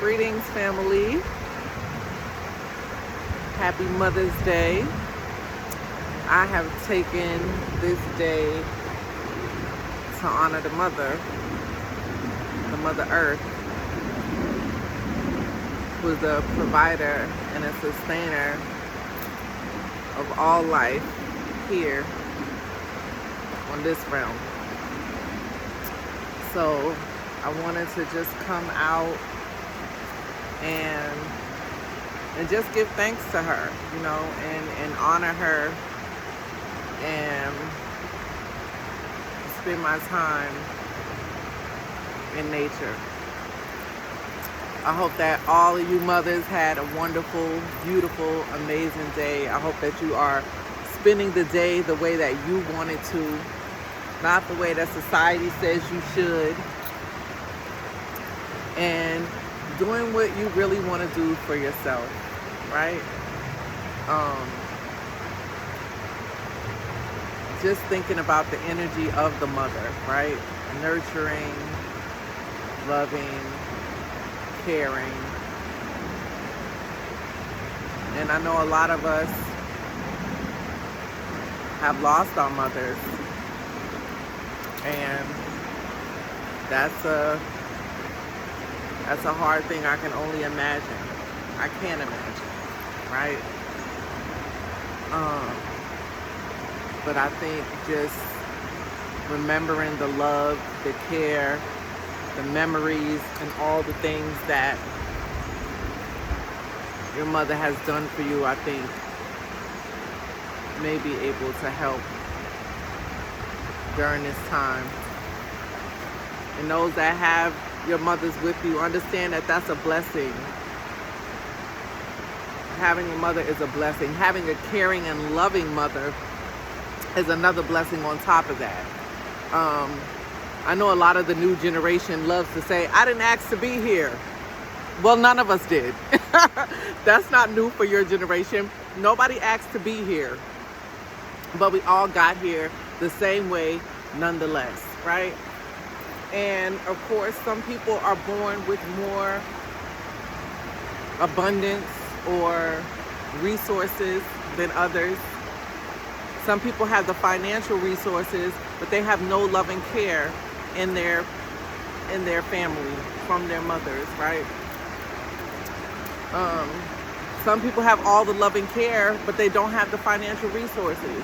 Greetings, family. Happy Mother's Day. I have taken this day to honor the Mother Earth, who is the provider and a sustainer of all life here on this realm. So I wanted to just come out and just give thanks to her, and honor her and spend my time in nature. I hope that all of you mothers had a wonderful, beautiful, amazing day. I hope that you are spending the day the way that you want it to, not the way that society says you should, and doing what you really want to do for yourself, right? Just thinking about the energy of the mother, right? Nurturing, loving, caring. And I know a lot of us have lost our mothers, and that's a hard thing. I can only imagine. I can't imagine, right? But I think just remembering the love, the care, the memories, and all the things that your mother has done for you, I think may be able to help during this time. And those that have your mothers with you, understand that that's a blessing. Having a mother is a blessing. Having a caring and loving mother is another blessing on top of that. I know a lot of the new generation loves to say, I didn't ask to be here. Well, none of us did. That's not new for your generation. Nobody asked to be here. But we all got here the same way nonetheless, right? And of course, some people are born with more abundance or resources than others. Some people have the financial resources, but they have no loving care in their family from their mothers, right? Some people have all the loving care, but they don't have the financial resources.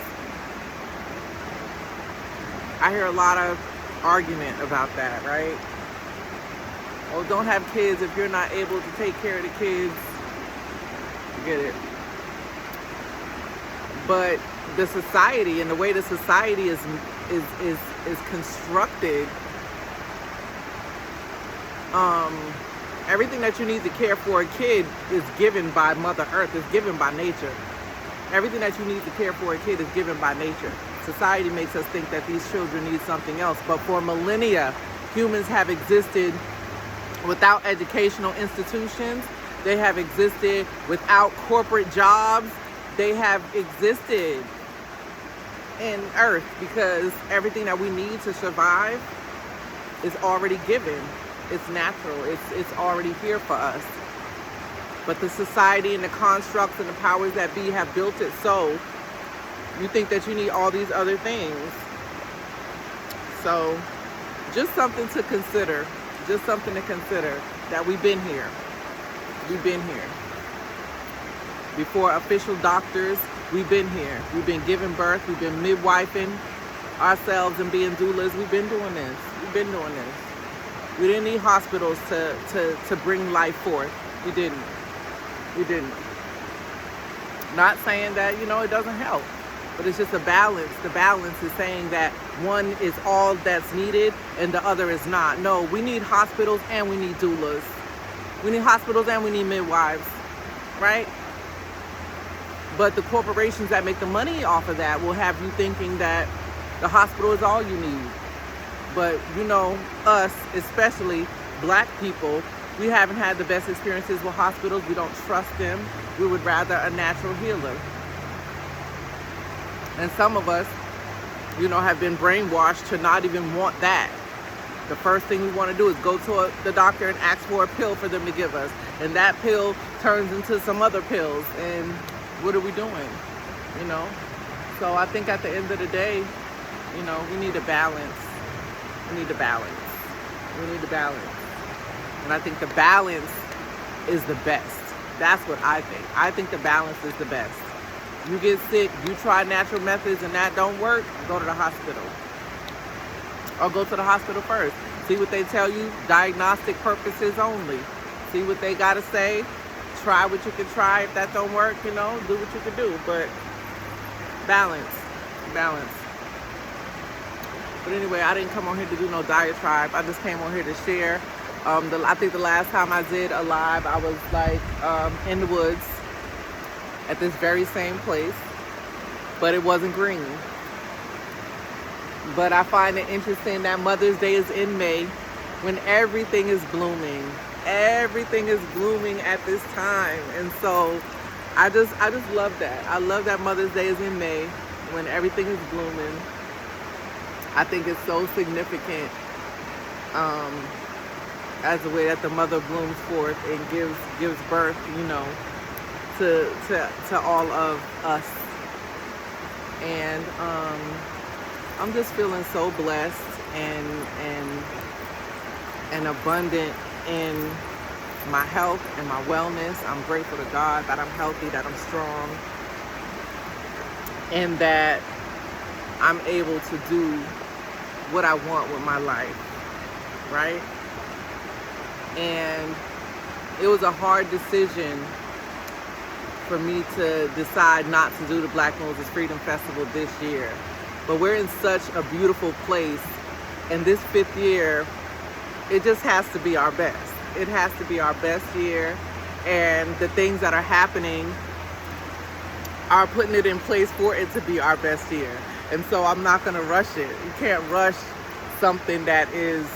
I hear a lot of argument about that, right? Oh, don't have kids if you're not able to take care of the kids. Forget it. But the society and the way the society is constructed, everything that you need to care for a kid is given by Mother Earth, is given by nature. Everything that you need to care for a kid is given by nature. Society makes us think that these children need something else, but for millennia, humans have existed without educational institutions. They have existed without corporate jobs. They have existed in Earth because everything that we need to survive is already given. It's natural. It's already here for us. But the society and the constructs and the powers that be have built it so you think that you need all these other things. So just something to consider. Just something to consider, that we've been here. We've been here. Before official doctors, we've been here. We've been giving birth. We've been midwifing ourselves and being doulas. We've been doing this. We've been doing this. We didn't need hospitals to bring life forth. We didn't. We didn't. Not saying that, it doesn't help. But it's just a balance. The balance is saying that one is all that's needed and the other is not. No, we need hospitals and we need doulas. We need hospitals and we need midwives, right? But the corporations that make the money off of that will have you thinking that the hospital is all you need. But us, especially Black people, we haven't had the best experiences with hospitals. We don't trust them. We would rather a natural healer. And some of us, have been brainwashed to not even want that. The first thing we want to do is go to the doctor and ask for a pill for them to give us. And that pill turns into some other pills. And what are we doing? You know? So I think at the end of the day, you know, we need a balance. We need a balance. We need a balance. And I think the balance is the best. That's what I think. I think the balance is the best. You get sick, you try natural methods and that don't work, go to the hospital. Or go to the hospital first. See what they tell you, diagnostic purposes only. See what they gotta say. Try what you can try. If that don't work, you know, do what you can do. But balance, balance. But anyway, I didn't come on here to do no diatribe. I just came on here to share. I think the last time I did a live, I was like in the woods at this very same place, but it wasn't green. But I find it interesting that Mother's Day is in May when everything is blooming. Everything is blooming at this time. And so I just love that. I love that Mother's Day is in May when everything is blooming. I think it's so significant as the way that the mother blooms forth and gives birth, you know, to all of us. And I'm just feeling so blessed and abundant in my health and my wellness. I'm grateful to God that I'm healthy, that I'm strong, and that I'm able to do what I want with my life, right? And it was a hard decision for me to decide not to do the Black Moses Freedom Festival this year. But we're in such a beautiful place, and this 5th year, it just has to be our best. It has to be our best year, and the things that are happening are putting it in place for it to be our best year. And so I'm not gonna rush it. You can't rush something that is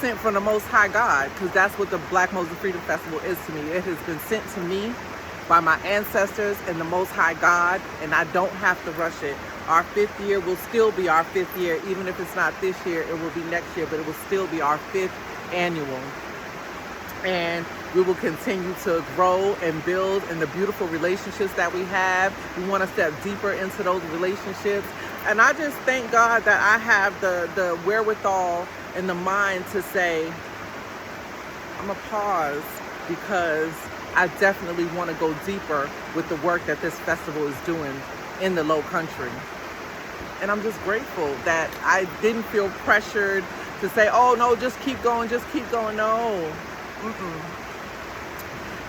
sent from the Most High God, because that's what the Black Moses Freedom Festival is to me. It has been sent to me by my ancestors and the Most High God, and I don't have to rush it. Our 5th year will still be our 5th year. Even if it's not this year, it will be next year, but it will still be our 5th annual. And we will continue to grow and build in the beautiful relationships that we have. We want to step deeper into those relationships. And I just thank God that I have the wherewithal and the mind to say, I'm gonna pause, because I definitely want to go deeper with the work that this festival is doing in the Low Country. And I'm just grateful that I didn't feel pressured to say, oh no, just keep going, just keep going. No.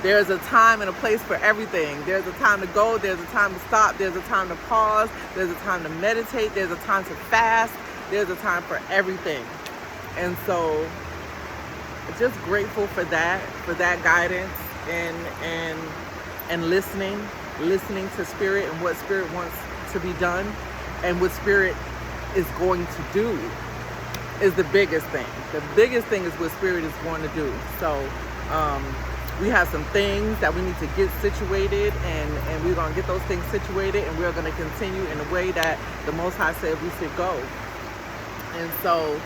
There's a time and a place for everything. There's a time to go, there's a time to stop, there's a time to pause, there's a time to meditate, there's a time to fast, there's a time for everything. And so just grateful for that guidance and listening to Spirit and what Spirit wants to be done and what Spirit is going to do is the biggest thing. The biggest thing is what Spirit is going to do. So we have some things that we need to get situated, and we're going to get those things situated, and we're going to continue in the way that the Most High said we should go. And so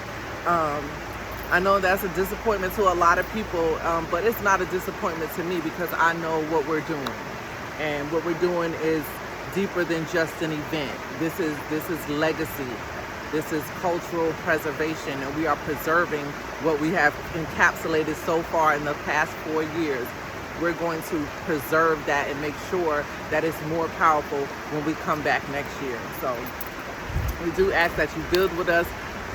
I know that's a disappointment to a lot of people, but it's not a disappointment to me, because I know what we're doing. And what we're doing is deeper than just an event. This is legacy. This is cultural preservation, and we are preserving what we have encapsulated so far in the past 4 years. We're going to preserve that and make sure that it's more powerful when we come back next year. So we do ask that you build with us,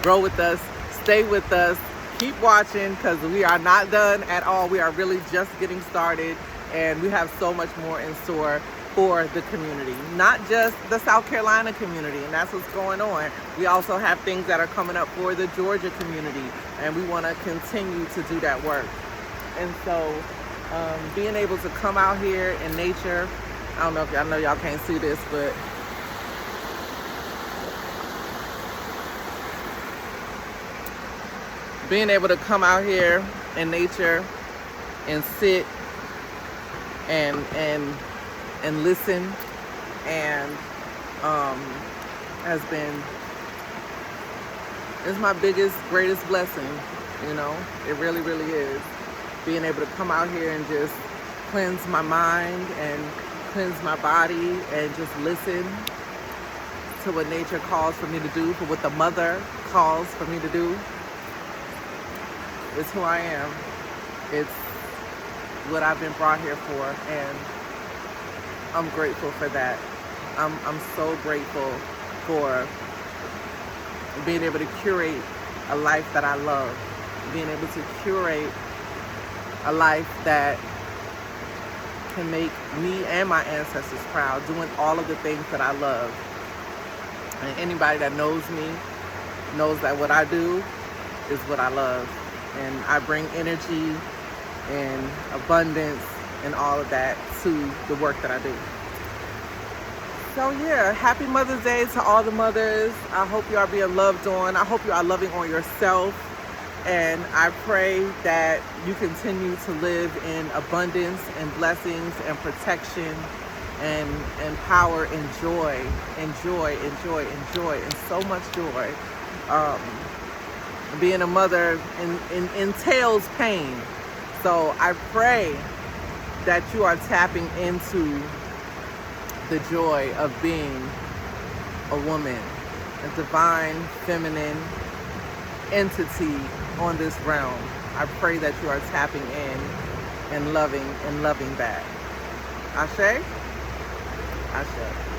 grow with us, stay with us, keep watching, because we are not done at all. We are really just getting started, and we have so much more in store for the community, not just the South Carolina community, and that's what's going on. We also have things that are coming up for the Georgia community, and we want to continue to do that work. And so being able to come out here in nature, I don't know if y'all know, y'all can't see this, but being able to come out here in nature and sit and listen and has been It's my biggest, greatest blessing, you know. It really, really is. Being able to come out here and just cleanse my mind and cleanse my body and just listen to what nature calls for me to do, for what the mother calls for me to do. It's who I am. It's what I've been brought here for, and I'm grateful for that. I'm so grateful for being able to curate a life that I love, being able to curate a life that can make me and my ancestors proud, doing all of the things that I love. And anybody that knows me knows that what I do is what I love. And I bring energy and abundance and all of that to the work that I do. So yeah, happy Mother's Day to all the mothers. I hope you are being loved on. I hope you are loving on yourself. And I pray that you continue to live in abundance and blessings and protection and power and joy, and so much joy. Being a mother entails pain. So I pray that you are tapping into the joy of being a woman, a divine feminine entity on this realm. I pray that you are tapping in and loving that. Ashe? Ashe.